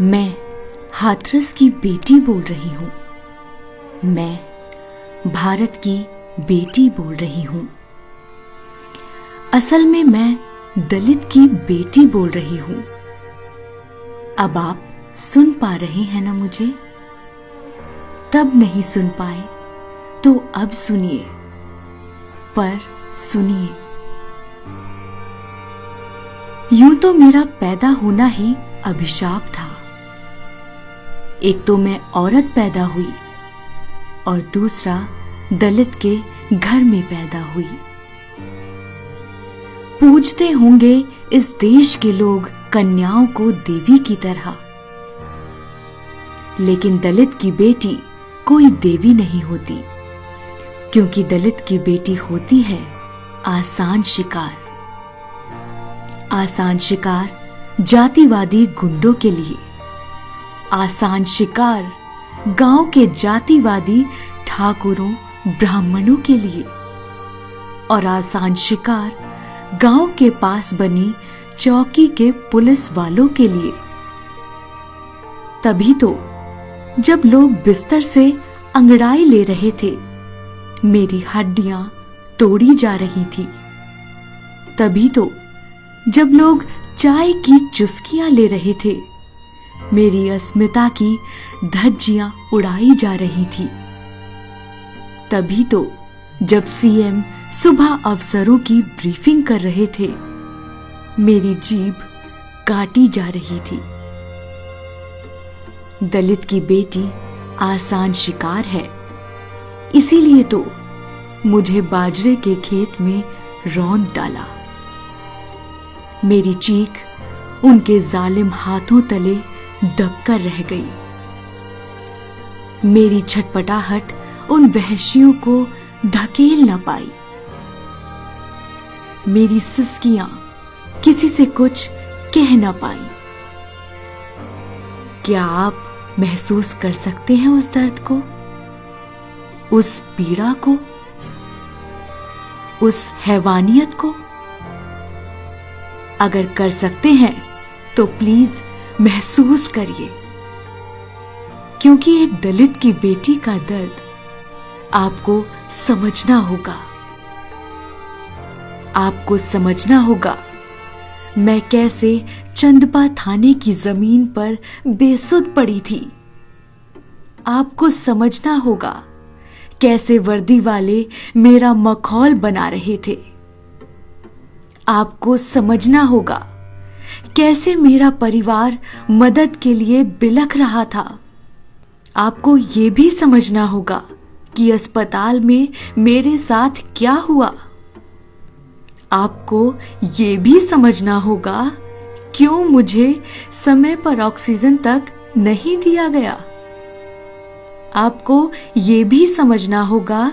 मैं हाथरस की बेटी बोल रही हूँ। मैं भारत की बेटी बोल रही हूँ। असल में मैं दलित की बेटी बोल रही हूँ। अब आप सुन पा रहे हैं ना मुझे? तब नहीं सुन पाए तो अब सुनिए, पर सुनिए। यूं तो मेरा पैदा होना ही अभिशाप था। एक तो मैं औरत पैदा हुई और दूसरा दलित के घर में पैदा हुई। पूजते होंगे इस देश के लोग कन्याओं को देवी की तरह, लेकिन दलित की बेटी कोई देवी नहीं होती, क्योंकि दलित की बेटी होती है आसान शिकार। आसान शिकार जातिवादी गुंडों के लिए, आसान शिकार गांव के जातिवादी ठाकुरों ब्राह्मणों के लिए, और आसान शिकार गांव के पास बनी चौकी के पुलिस वालों के लिए। तभी तो जब लोग बिस्तर से अंगड़ाई ले रहे थे, मेरी हड्डियां तोड़ी जा रही थी। तभी तो जब लोग चाय की चुस्कियां ले रहे थे, मेरी अस्मिता की धज्जियां उड़ाई जा रही थी। तभी तो जब सीएम सुबह अफसरों की ब्रीफिंग कर रहे थे, मेरी जीभ काटी जा रही थी। दलित की बेटी आसान शिकार है, इसीलिए तो मुझे बाजरे के खेत में रौंद डाला। मेरी चीख उनके जालिम हाथों तले दबकर रह गई। मेरी छटपटाहट उन वहशियों को धकेल न पाई। मेरी सिसकियां किसी से कुछ कह न पाई। क्या आप महसूस कर सकते हैं उस दर्द को, उस पीड़ा को, उस हैवानियत को? अगर कर सकते हैं तो प्लीज महसूस करिए, क्योंकि एक दलित की बेटी का दर्द आपको समझना होगा। आपको समझना होगा मैं कैसे चंदपा थाने की जमीन पर बेसुध पड़ी थी। आपको समझना होगा कैसे वर्दी वाले मेरा मखौल बना रहे थे। आपको समझना होगा कैसे मेरा परिवार मदद के लिए बिलख रहा था। आपको ये भी समझना होगा कि अस्पताल में मेरे साथ क्या हुआ। आपको ये भी समझना होगा क्यों मुझे समय पर ऑक्सीजन तक नहीं दिया गया। आपको ये भी समझना होगा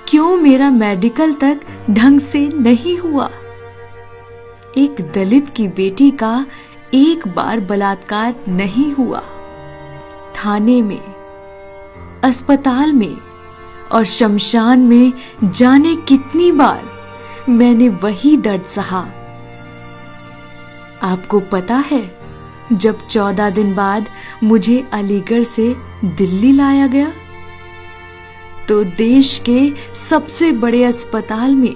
क्यों मेरा मेडिकल तक ढंग से नहीं हुआ। एक दलित की बेटी का एक बार बलात्कार नहीं हुआ। थाने में, अस्पताल में और शमशान में जाने कितनी बार मैंने वही दर्द सहा। आपको पता है, जब 14 दिन बाद मुझे अलीगढ़ से दिल्ली लाया गया, तो देश के सबसे बड़े अस्पताल में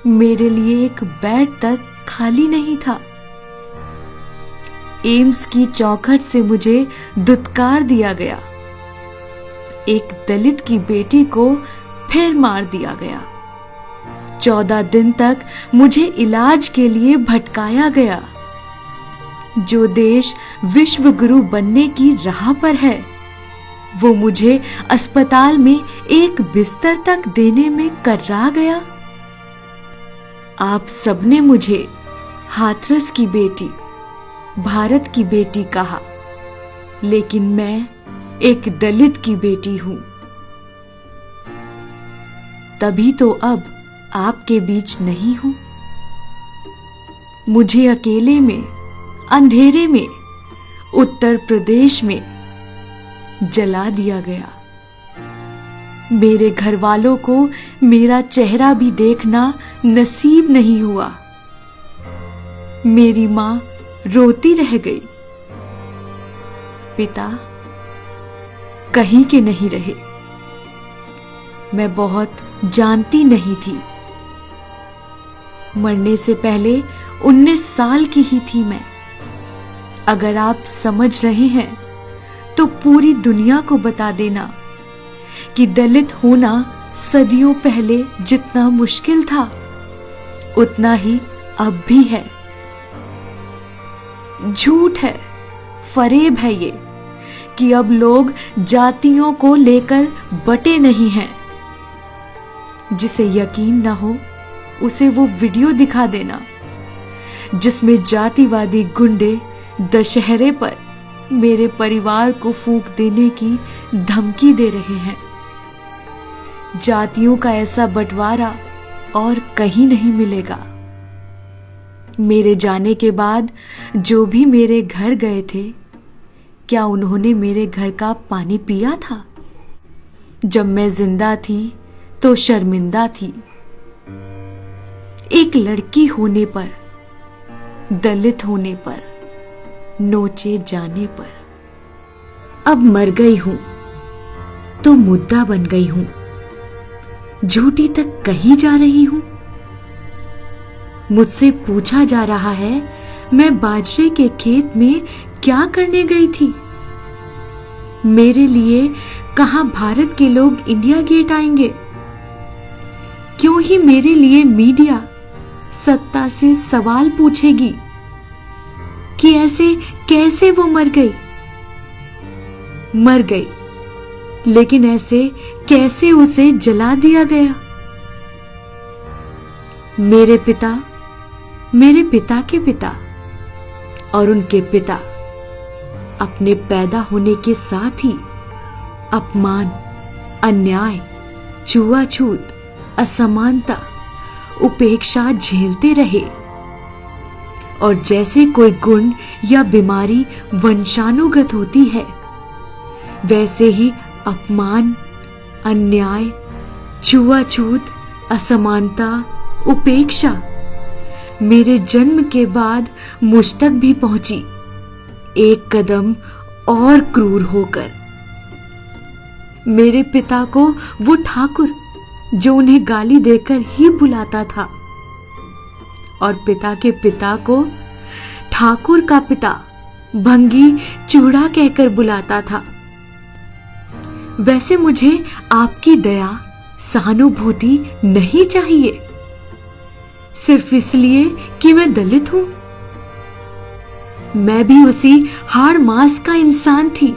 मेरे लिए एक बेड तक खाली नहीं था। एम्स की चौखट से मुझे दुत्कार दिया गया। एक दलित की बेटी को फिर मार दिया गया। 14 दिन तक मुझे इलाज के लिए भटकाया गया। जो देश विश्व गुरु बनने की राह पर है, वो मुझे अस्पताल में एक बिस्तर तक देने में कर्रा गया। आप सबने मुझे हाथरस की बेटी, भारत की बेटी कहा, लेकिन मैं एक दलित की बेटी हूं। तभी तो अब आपके बीच नहीं हूं। मुझे अकेले में, अंधेरे में, उत्तर प्रदेश में जला दिया गया। मेरे घर वालों को मेरा चेहरा भी देखना नसीब नहीं हुआ। मेरी मां रोती रह गई। पिता कहीं के नहीं रहे। मैं बहुत जानती नहीं थी। मरने से पहले 19 साल की ही थी मैं। अगर आप समझ रहे हैं तो पूरी दुनिया को बता देना कि दलित होना सदियों पहले जितना मुश्किल था उतना ही अब भी है। झूठ है, फरेब है ये कि अब लोग जातियों को लेकर बटे नहीं हैं। जिसे यकीन ना हो उसे वो वीडियो दिखा देना जिसमें जातिवादी गुंडे दशहरे पर मेरे परिवार को फूंक देने की धमकी दे रहे हैं। जातियों का ऐसा बंटवारा और कहीं नहीं मिलेगा। मेरे जाने के बाद जो भी मेरे घर गए थे, क्या उन्होंने मेरे घर का पानी पिया था? जब मैं जिंदा थी तो शर्मिंदा थी। एक लड़की होने पर, दलित होने पर, नोचे जाने पर। अब मर गई हूं तो मुद्दा बन गई हूं। झूठी तक कहीं जा रही हूं। मुझसे पूछा जा रहा है मैं बाजरे के खेत में क्या करने गई थी। मेरे लिए कहां भारत के लोग इंडिया गेट आएंगे? क्यों ही मेरे लिए मीडिया सत्ता से सवाल पूछेगी कि ऐसे कैसे वो मर गई। मर गई, लेकिन ऐसे कैसे उसे जला दिया गया? मेरे पिता के पिता और उनके पिता अपने पैदा होने के साथ ही अपमान, अन्याय, छुआछूत, असमानता, उपेक्षा झेलते रहे। और जैसे कोई गुण या बीमारी वंशानुगत होती है, वैसे ही अपमान, अन्याय, छुआछूत, असमानता, उपेक्षा मेरे जन्म के बाद मुझ तक भी पहुंची, एक कदम और क्रूर होकर। मेरे पिता को वो ठाकुर जो उन्हें गाली देकर ही बुलाता था, और पिता के पिता को ठाकुर का पिता भंगी चूड़ा कहकर बुलाता था। वैसे मुझे आपकी दया, सहानुभूति नहीं चाहिए, सिर्फ इसलिए कि मैं दलित हूं। मैं भी उसी हाड़ मांस का इंसान थी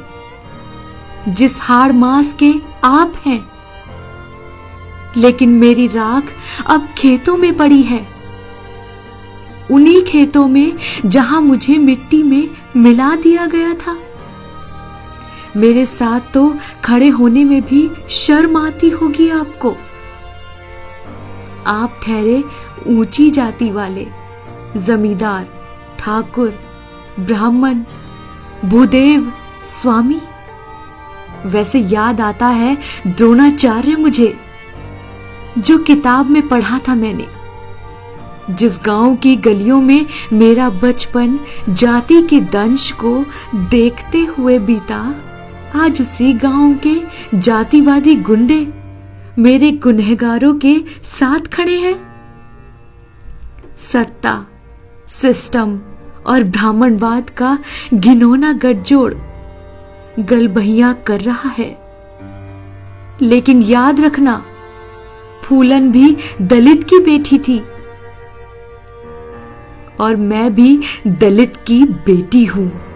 जिस हाड़ मांस के आप हैं। लेकिन मेरी राख अब खेतों में पड़ी है, उन्हीं खेतों में जहां मुझे मिट्टी में मिला दिया गया था। मेरे साथ तो खड़े होने में भी शर्म आती होगी आपको। आप ठहरे ऊंची जाति वाले, जमींदार, ठाकुर, ब्राह्मण, भूदेव, स्वामी। वैसे याद आता है द्रोणाचार्य मुझे, जो किताब में पढ़ा था मैंने। जिस गांव की गलियों में मेरा बचपन जाति के दंश को देखते हुए बीता, आज उसी गांव के जातिवादी गुंडे मेरे गुनहगारों के साथ खड़े हैं। सत्ता, सिस्टम और ब्राह्मणवाद का घिनौना गठजोड़ गलबहियां कर रहा है। लेकिन याद रखना, फूलन भी दलित की बेटी थी और मैं भी दलित की बेटी हूं।